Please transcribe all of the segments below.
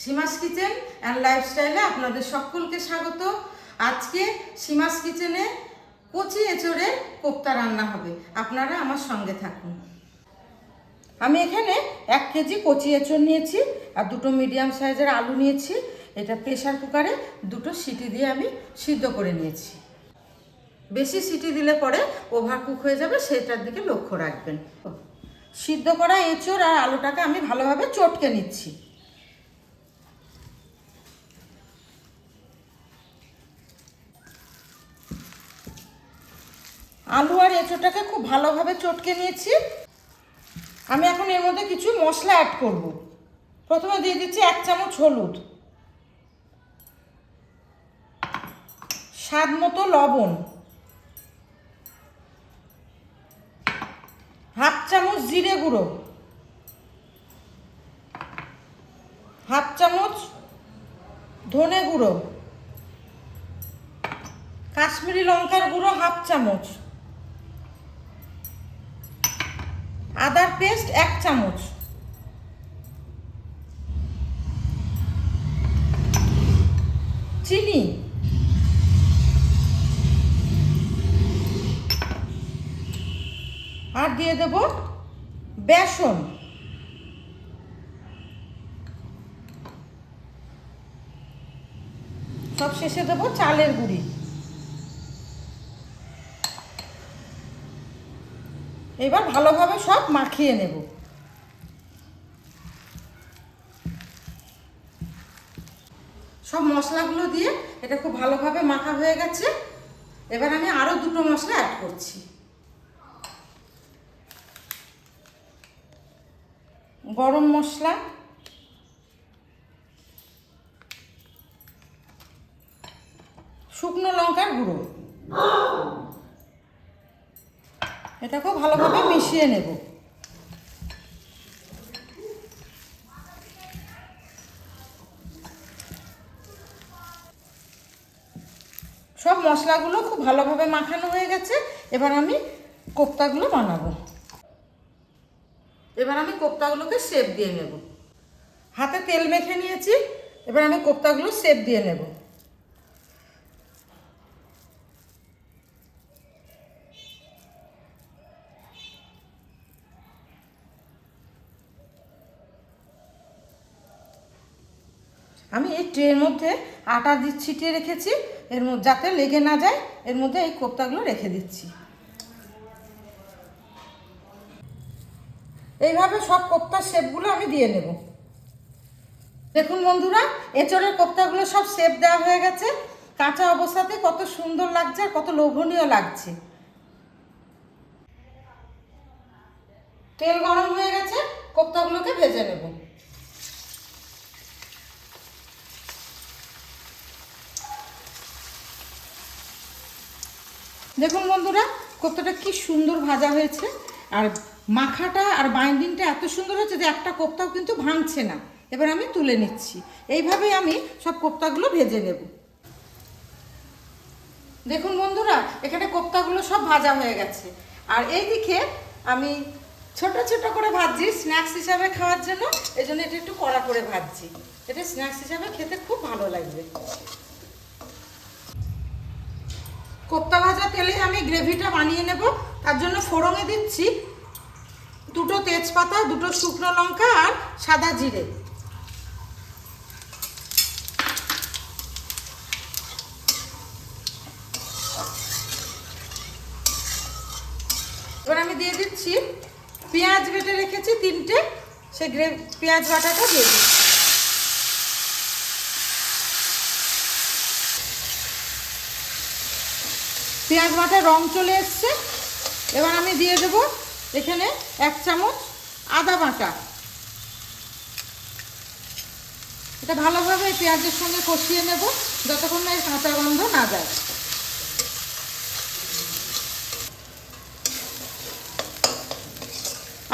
সীমাস kitchen and লাইফস্টাইলে আপনাদের সকলকে স্বাগত। আজকে সীমাস কিচেনে কচি এঁচোড়ের কোপ্তা রান্না হবে, আপনারা আমার সঙ্গে থাকুন। আমি এখানে 1 কেজি কচি এঁচোড় নিয়েছি আর 2টো মিডিয়াম সাইজের আলু নিয়েছি। এটা প্রেসার কুকারে 2টো সিটি দিয়ে আমি সিদ্ধ করে নিয়েছি। বেশি সিটি দিলে পরে ওভারকুক হয়ে যাবে, সেটার দিকে লক্ষ্য রাখবেন। সিদ্ধ করা এঁচোড় আর আলুটাকে আমি ভালোভাবে চটকে নিচ্ছি। আলু আর এঁচোড়টাকে খুব ভালোভাবে চটকে নিয়েছি। আমি এখন এর মধ্যে কিছু মশলা অ্যাড করব। প্রথমে দিয়ে দিচ্ছি 1 চামচ হলুদ, স্বাদ মতো লবণ, 1/2 চামচ জিরে গুঁড়ো, 1/2 চামচ ধনে গুঁড়ো, কাশ্মীরি লঙ্কার গুঁড়ো 1/2 চামচ, আদার পেস্ট 1 চামচ, চিনি, আর দিয়ে দেব বেসন। সব শেষে দেবো চালের গুঁড়ি। এবার ভালোভাবে সব মাখিয়ে নেব। সব মশলাগুলো দিয়ে এটা খুব ভালোভাবে মাখা হয়ে গেছে। এবার আমি আরো 2টো মশলা অ্যাড করছি। গরম মশলা, শুকনো লঙ্কার গুঁড়ো। এটাকেও ভালোভাবে মিশিয়ে নেব। সব মশলাগুলো খুব ভালোভাবে মাখানো হয়ে গেছে। এবার আমি কোপ্তাগুলো বানাবো। এবার আমি কোপ্তাগুলোকে শেপ দিয়ে নেব। হাতে তেল মেখে নিয়েছি। এবার আমি কোপ্তাগুলো শেপ দিয়ে নেব। আমি এই ট্রের মধ্যে আটা ছিটিয়ে রেখেছি, এর মধ্যে যাতে লেগে না যায় এর মধ্যে এই কোপ্তাগুলো রেখে দিচ্ছি। এইভাবে সব কোপ্তার শেপগুলো আমি দিয়ে নেব। দেখুন বন্ধুরা, এঁচোড়ের কোপ্তাগুলো সব শেপ দেওয়া হয়ে গেছে। কাঁচা অবস্থাতে কত সুন্দর লাগছে আর কত লোভনীয় লাগছে। তেল গরম হয়ে গেছে, কোপ্তাগুলোকে ভেজে নেব। দেখুন বন্ধুরা, কোপ্তাটা কি সুন্দর ভাজা হয়েছে আর মাখাটা আর বাইন্ডিংটা এত সুন্দর হয়েছে যে একটা কোপ্তাও কিন্তু ভাঙছে না। এবার আমি তুলে নিচ্ছি। এইভাবেই আমি সব কোপ্তাগুলো ভেজে নেব। দেখুন বন্ধুরা, এখানে কোপ্তাগুলো সব ভাজা হয়ে গেছে। আর এইদিকে আমি ছোট ছোট করে ভাজছি স্ন্যাক্স হিসাবে খাওয়ার জন্য। এই জন্য এটা একটু কড়া করে ভাজছি। এটা স্ন্যাক্স হিসাবে খেতে খুব ভালো লাগবে। কোপ্তা ভাজা তেলে আমি গ্রেভিটা বানিয়ে নেব। তার জন্য ফোড়নে দিচ্ছি 2টো তেজপাতা, 2টো শুকনো লঙ্কা আর সাদা জিরে। এবার আমি দিয়ে দিচ্ছি পেঁয়াজ বেটে রেখেছি 3টে, সেই পেঁয়াজ বাটাটা দিয়ে দিচ্ছি। পেঁয়াজ বাটার রং চলে এসছে। এবার আমি দিয়ে দেব এখানে 1 চামচ আদা বাটা। এটা ভালোভাবে পেঁয়াজের সঙ্গে কষিয়ে নেব যতক্ষণ না এর কাঁচা গন্ধ না যায়।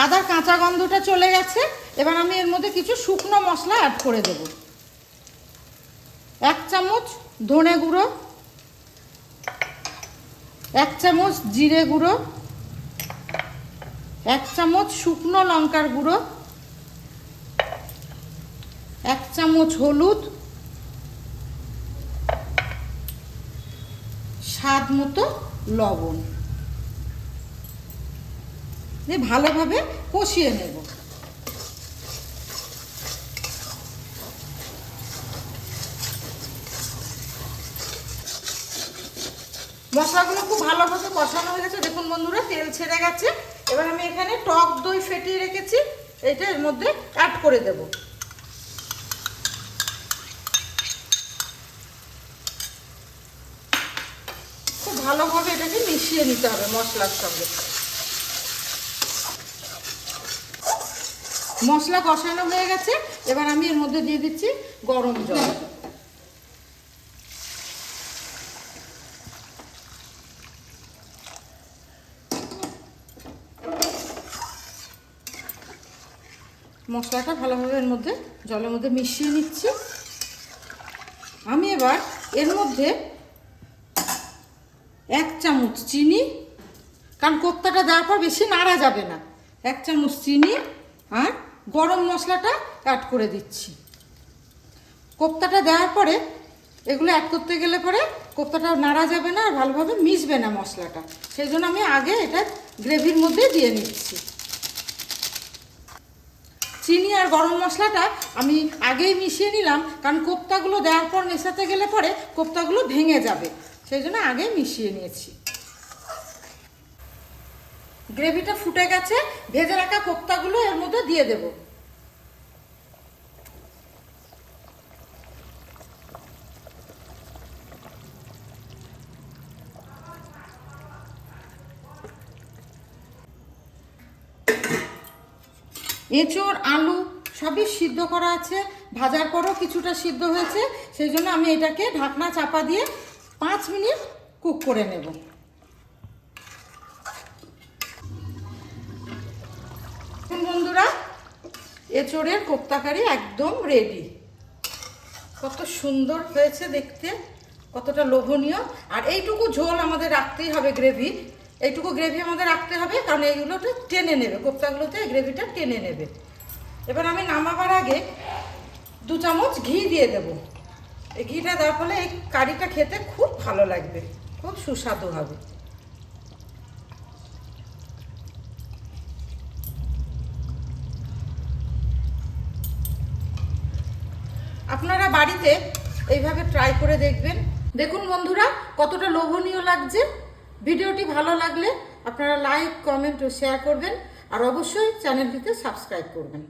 আদার কাঁচা গন্ধটা চলে গেছে। এবার আমি এর মধ্যে কিছু শুকনো মশলা অ্যাড করে দেব। 1 চামচ ধনে গুঁড়ো, 1 চামচ জিরে গুঁড়ো, 1 চামচ শুকনো লঙ্কার গুঁড়ো, 1 চামচ হলুদ, স্বাদ মতো লবণ দিয়ে ভালোভাবে কষিয়ে নেব। মশলাগুলো খুব ভালোভাবে কষানো হয়ে গেছে। দেখুন বন্ধুরা, তেল ছেড়ে গেছে। এবার আমি এখানে টক দই ফেটিয়ে রেখেছি, এটা এর মধ্যে অ্যাড করে দেব। খুব ভালোভাবে এটাকে মিশিয়ে নিতে হবে মশলার সঙ্গে। মশলা কষানো হয়ে গেছে, এবার আমি এর মধ্যে দিয়ে দিচ্ছি গরম জল। মশলাটা ভালোভাবে এর মধ্যে জলের মধ্যে মিশিয়ে নিচ্ছি। আমি এবার এর মধ্যে 1 চামচ চিনি, কারণ কোপ্তাটা দেওয়ার পর বেশি নাড়া যাবে না, 1 চামচ চিনি আর গরম মশলাটা অ্যাড করে দিচ্ছি। কোপ্তাটা দেওয়ার পরে এগুলো অ্যাড করতে গেলে পরে কোপ্তাটা নাড়া যাবে না আর ভালোভাবে মিশবে না মশলাটা, সেই জন্য আমি আগে এটা গ্রেভির মধ্যে দিয়ে নিচ্ছি। চিনি আর গরম মশলাটা আমি আগেই মিশিয়ে নিলাম, কারণ কোপ্তাগুলো দেওয়ার পর মেশাতে গেলে পরে কোপ্তাগুলো ভেঙে যাবে, সেই জন্য আগে মিশিয়ে নিয়েছি। গ্রেভিটা ফুটে গেছে, ভেজে রাখা কোপ্তাগুলো এর মধ্যে দিয়ে দেব। এঁচোড় আলু সবই সিদ্ধ করা আছে, ভাজার পরও কিছুটা সিদ্ধ হয়েছে, সেই জন্য আমি এটাকে ঢাকনা চাপা দিয়ে 5 মিনিট কুক করে নেব। বন্ধুরা, এঁচোড়ের কোপ্তা কারি একদম রেডি। কত সুন্দর হয়েছে দেখতে, কতটা লোভনীয়। আর এইটুকু ঝোল আমাদের রাখতেই হবে, এইটুকু গ্রেভি আমাদের রাখতে হবে, কারণ এইগুলোটা টেনে নেবে, কোপ্তাগুলোতে গ্রেভিটা টেনে নেবে। এবার আমি নামাবার আগে 2 চামচ ঘি দিয়ে দেব। এই ঘিটা দেওয়ার ফলে এই কারিটা খেতে খুব ভালো লাগবে, খুব সুস্বাদু হবে। আপনারা বাড়িতে এইভাবে ট্রাই করে দেখবেন। দেখুন বন্ধুরা, কতটা লোভনীয় লাগছে। ভিডিওটি ভালো লাগলে আপনারা লাইক, কমেন্ট ও শেয়ার করবেন, আর অবশ্যই চ্যানেলটিতে সাবস্ক্রাইব করবেন।